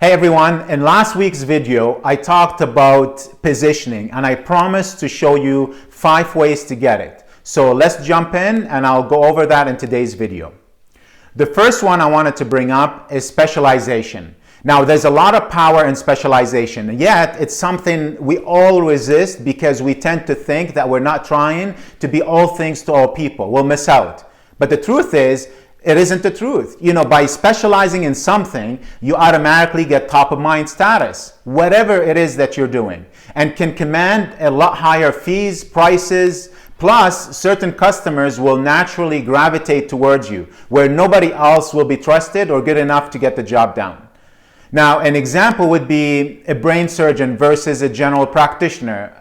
Hey everyone, in last week's video, I talked about positioning and I promised to show you 5 ways to get it. So let's jump in and I'll go over that in today's video. The first one I wanted to bring up is specialization. Now there's a lot of power in specialization, yet it's something we all resist because we tend to think that we're not trying to be all things to all people. We'll miss out. But the truth is, it isn't the truth. You know, by specializing in something, you automatically get top of mind status, whatever it is that you're doing, and can command a lot higher fees, prices, plus certain customers will naturally gravitate towards you, where nobody else will be trusted or good enough to get the job done. Now, an example would be a brain surgeon versus a general practitioner.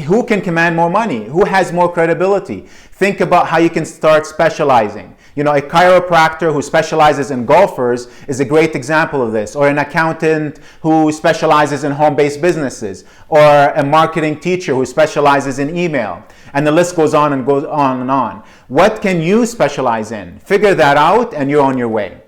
Who can command more money? Who has more credibility? Think about how you can start specializing. You know, a chiropractor who specializes in golfers is a great example of this, or an accountant who specializes in home-based businesses, or a marketing teacher who specializes in email. And the list goes on and goes on and on. What can you specialize in? Figure that out and you're on your way.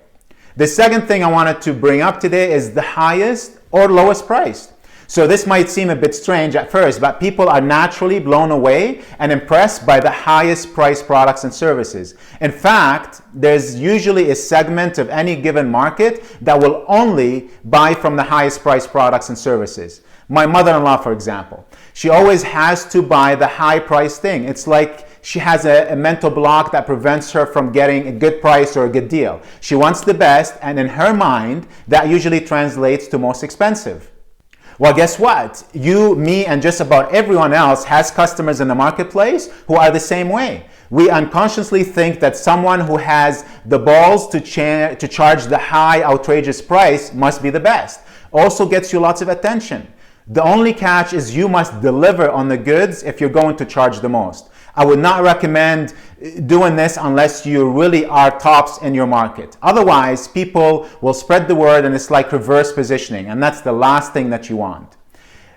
The second thing I wanted to bring up today is the highest or lowest priced. So this might seem a bit strange at first, but people are naturally blown away and impressed by the highest priced products and services. In fact, there's usually a segment of any given market that will only buy from the highest priced products and services. My mother-in-law, for example, she always has to buy the high price thing. It's like she has a mental block that prevents her from getting a good price or a good deal. She wants the best, and in her mind, that usually translates to most expensive. Well, guess what? You, me, and just about everyone else has customers in the marketplace who are the same way. We unconsciously think that someone who has the balls to charge the high, outrageous price must be the best. Also gets you lots of attention. The only catch is you must deliver on the goods if you're going to charge the most. I would not recommend doing this unless you really are tops in your market. Otherwise, people will spread the word and it's like reverse positioning, and that's the last thing that you want.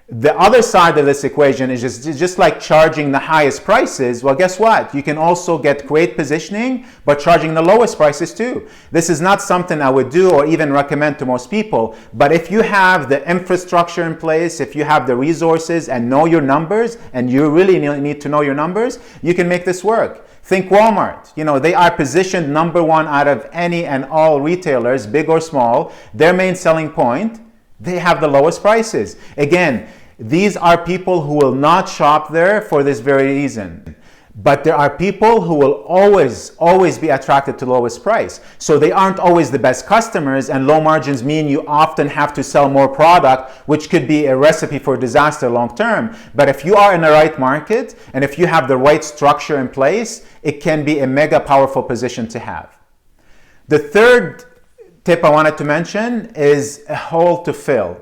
The other side of this equation is just like charging the highest prices. Well, guess what? You can also get great positioning by charging the lowest prices too. This is not something I would do or even recommend to most people, but if you have the infrastructure in place, if you have the resources and know your numbers, and you really need to know your numbers, you can make this work. Think Walmart. You know, they are positioned number one out of any and all retailers, big or small. Their main selling point, they have the lowest prices. Again, these are people who will not shop there for this very reason. But there are people who will always be attracted to lowest price. So they aren't always the best customers, and low margins mean you often have to sell more product, which could be a recipe for disaster long term. But if you are in the right market, and if you have the right structure in place, it can be a mega powerful position to have. The third tip I wanted to mention is a hole to fill.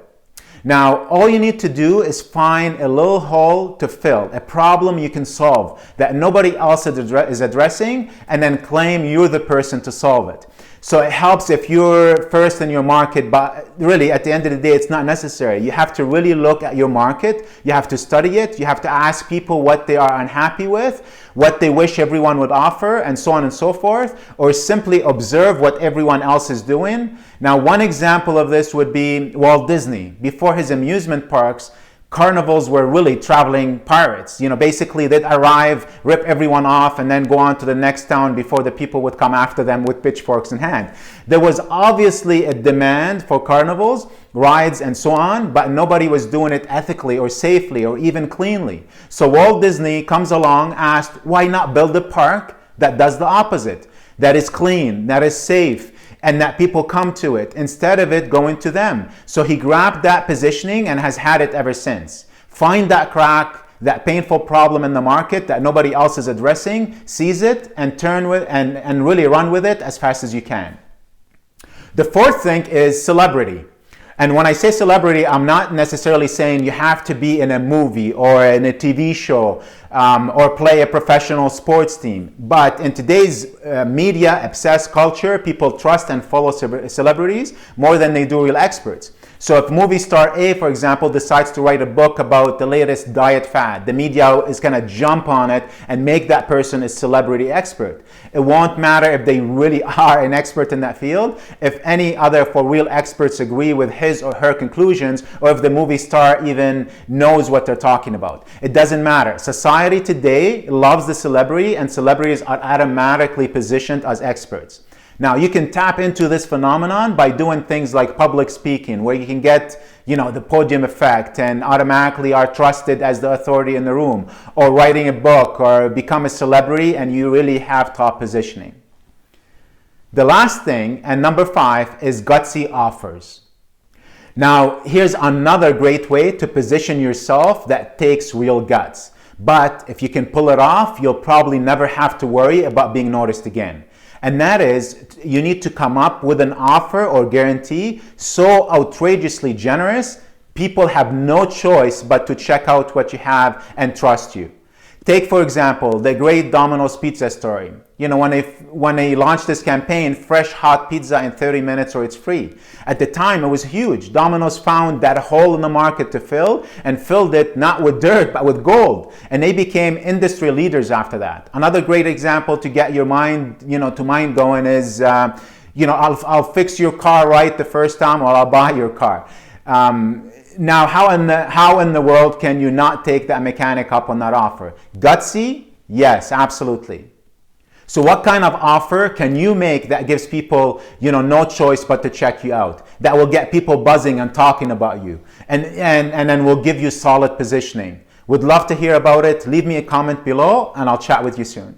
Now, all you need to do is find a little hole to fill, a problem you can solve that nobody else is addressing, and then claim you're the person to solve it. So it helps if you're first in your market, but really at the end of the day, it's not necessary. You have to really look at your market. You have to study it. You have to ask people what they are unhappy with, what they wish everyone would offer, and so on and so forth, or simply observe what everyone else is doing. Now, one example of this would be Walt Disney. Before his amusement parks, carnivals were really traveling pirates. You know, basically they'd arrive, rip everyone off, and then go on to the next town before the people would come after them with pitchforks in hand. There was obviously a demand for carnivals, rides, and so on, but nobody was doing it ethically or safely or even cleanly. So Walt Disney comes along, asked, why not build a park that does the opposite, that is clean, that is safe, and that people come to it instead of it going to them. So he grabbed that positioning and has had it ever since. Find that crack, that painful problem in the market that nobody else is addressing, seize it, and turn with and really run with it as fast as you can. The fourth thing is celebrity. And when I say celebrity, I'm not necessarily saying you have to be in a movie or in a TV show or play a professional sports team. But in today's media-obsessed culture, people trust and follow celebrities more than they do real experts. So if movie star A, for example, decides to write a book about the latest diet fad, the media is going to jump on it and make that person a celebrity expert. It won't matter if they really are an expert in that field, if any other for real experts agree with his or her conclusions, or if the movie star even knows what they're talking about. It doesn't matter. Society today loves the celebrity, and celebrities are automatically positioned as experts. Now, you can tap into this phenomenon by doing things like public speaking, where you can get, the podium effect and automatically are trusted as the authority in the room, or writing a book or become a celebrity and you really have top positioning. The last thing, and number 5, is gutsy offers. Now, here's another great way to position yourself that takes real guts. But if you can pull it off, you'll probably never have to worry about being noticed again. And that is, you need to come up with an offer or guarantee so outrageously generous, people have no choice but to check out what you have and trust you. Take, for example, the great Domino's pizza story. When they launched this campaign, fresh hot pizza in 30 minutes or it's free. At the time, it was huge. Domino's found that hole in the market to fill and filled it not with dirt, but with gold. And they became industry leaders after that. Another great example to get your mind, mind going is, I'll fix your car right the first time, or I'll buy your car. Now, how in the world can you not take that mechanic up on that offer? Gutsy? Yes, absolutely. So what kind of offer can you make that gives people, no choice but to check you out? That will get people buzzing and talking about you, and then will give you solid positioning. Would love to hear about it. Leave me a comment below and I'll chat with you soon.